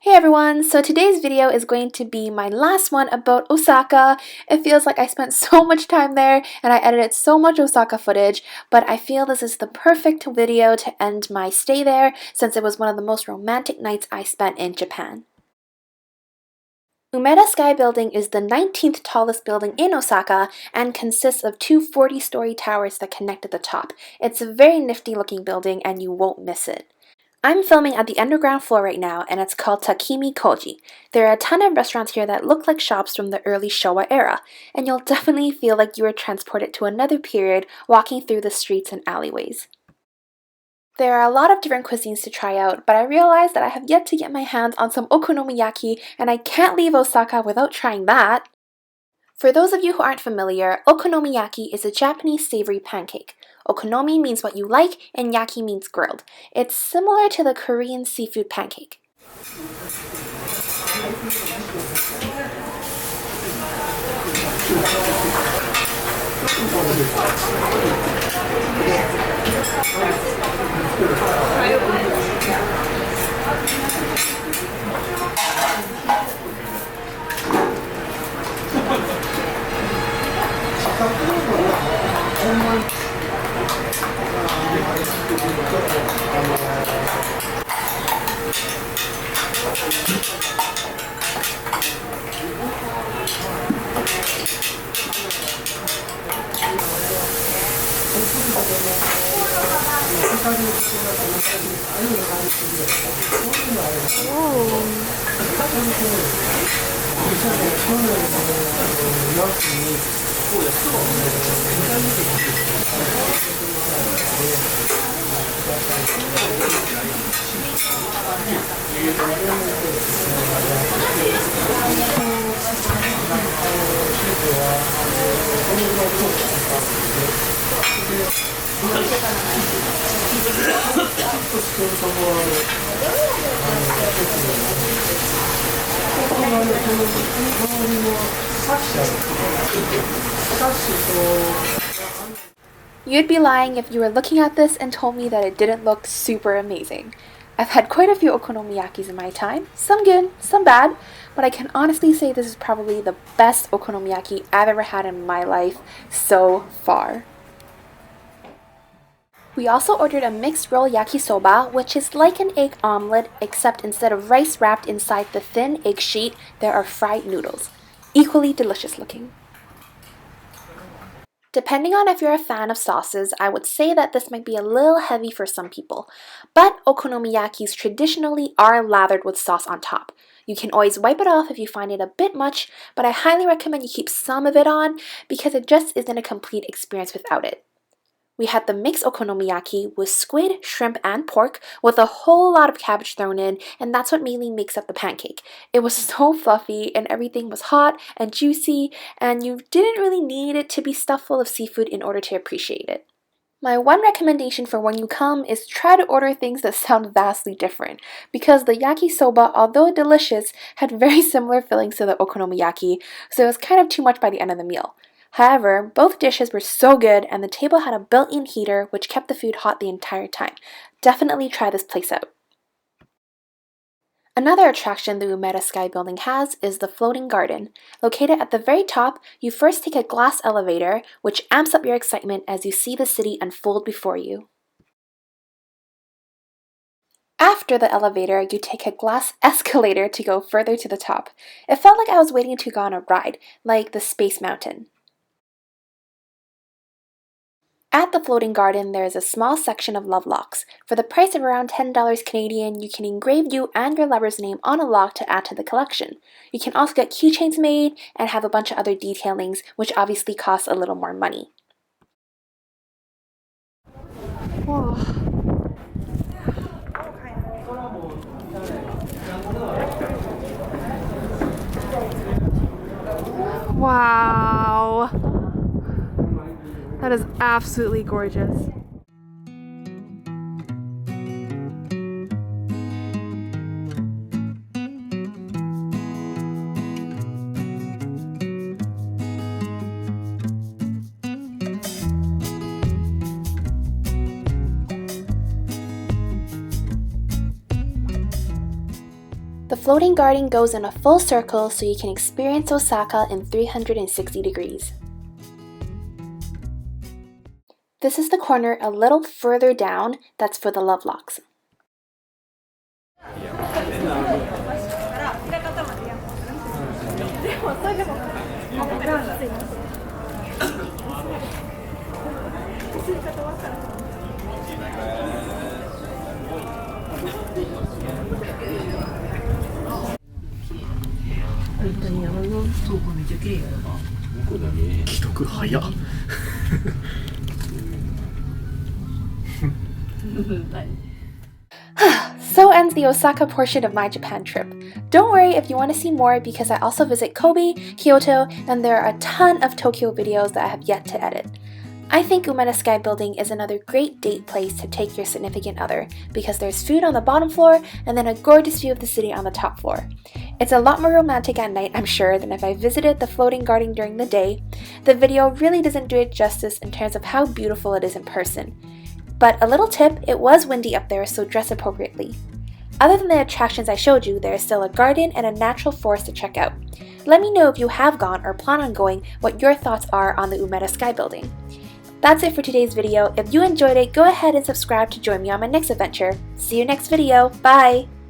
Hey everyone, so today's video is going to be my last one about Osaka. It feels like I spent so much time there and I edited so much Osaka footage, but I feel this is the perfect video to end my stay there since it was one of the most romantic nights I spent in Japan. Umeda Sky Building is the 19th tallest building in Osaka and consists of two 40-story towers that connect at the top. It's a very nifty looking building and you won't miss it. I'm filming at the underground floor right now, and it's called Takimi Koji. There are a ton of restaurants here that look like shops from the early Showa era, and you'll definitely feel like you were transported to another period walking through the streets and alleyways. There are a lot of different cuisines to try out, but I realized that I have yet to get my hands on some okonomiyaki, and I can't leave Osaka without trying that. For those of you who aren't familiar, okonomiyaki is a Japanese savory pancake. Okonomi means what you like, and yaki means grilled. It's similar to the Korean seafood pancake. You'd be lying if you were looking at this and told me that it didn't look super amazing. I've had quite a few okonomiyakis in my time, some good, some bad, but I can honestly say this is probably the best okonomiyaki I've ever had in my life so far. We also ordered a mixed roll yakisoba, which is like an egg omelet, except instead of rice wrapped inside the thin egg sheet, there are fried noodles. Equally delicious looking. Depending on if you're a fan of sauces, I would say that this might be a little heavy for some people, but okonomiyakis traditionally are lathered with sauce on top. You can always wipe it off if you find it a bit much, but I highly recommend you keep some of it on because it just isn't a complete experience without it. We had the mixed okonomiyaki with squid, shrimp, and pork with a whole lot of cabbage thrown in, and that's what mainly makes up the pancake. It was so fluffy and everything was hot and juicy, and you didn't really need it to be stuffed full of seafood in order to appreciate it. My one recommendation for when you come is try to order things that sound vastly different, because the yakisoba, although delicious, had very similar fillings to the okonomiyaki, so it was kind of too much by the end of the meal. However, both dishes were so good and the table had a built-in heater which kept the food hot the entire time. Definitely try this place out. Another attraction the Umeda Sky Building has is the floating garden. Located at the very top, you first take a glass elevator, which amps up your excitement as you see the city unfold before you. After the elevator, you take a glass escalator to go further to the top. It felt like I was waiting to go on a ride, like the Space Mountain. At the floating garden, there is a small section of love locks. For the price of around $10 Canadian, you can engrave you and your lover's name on a lock to add to the collection. You can also get keychains made and have a bunch of other detailings, which obviously costs a little more money. Whoa. Wow. That is absolutely gorgeous. The floating garden goes in a full circle so you can experience Osaka in 360 degrees. This is the corner a little further down that's for the love locks. So ends the Osaka portion of my Japan trip. Don't worry if you want to see more because I also visit Kobe, Kyoto, and there are a ton of Tokyo videos that I have yet to edit. I think Umeda Sky Building is another great date place to take your significant other because there's food on the bottom floor and then a gorgeous view of the city on the top floor. It's a lot more romantic at night, I'm sure, than if I visited the floating garden during the day. The video really doesn't do it justice in terms of how beautiful it is in person. But a little tip, it was windy up there, so dress appropriately. Other than the attractions I showed you, there is still a garden and a natural forest to check out. Let me know if you have gone or plan on going what your thoughts are on the Umeda Sky Building. That's it for today's video. If you enjoyed it, go ahead and subscribe to join me on my next adventure. See you next video. Bye!